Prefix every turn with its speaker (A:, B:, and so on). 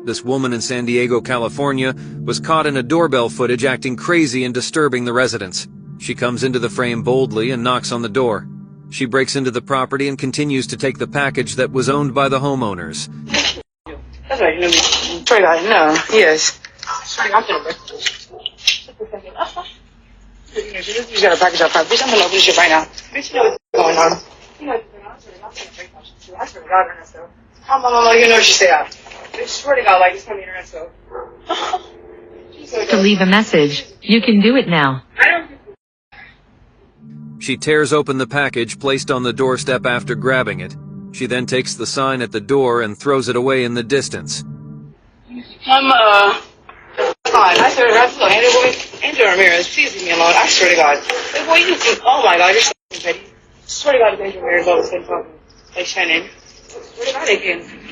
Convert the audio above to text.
A: This woman in San Diego, California, was caught in a doorbell footage acting crazy and disturbing the residents. She comes into the frame boldly and knocks on the door. She breaks into the property and continues to take the package that was owned by the homeowners.
B: That's right, you know me. Straight out, no, yes. Straight out there, you got a package up front. Bitch, I'm gonna open this shit right now. Bitch, you know what's going on. You know what's going on. I swear to God, on herself. How mama, you know what she said? Bitch, swear to God, like, it's coming in her so.
C: To leave a message, you can do it now.
A: She tears open the package placed on the doorstep after grabbing it. She then takes the sign at the door and throws it away in the distance.
B: I'm, fine. I swear to God, Angel Ramirez, please leave me alone. I swear to God. Like, boy, you think, oh my God, you're so petty. I swear to God, Angel Ramirez always been talking like Shannon. I swear to God, again.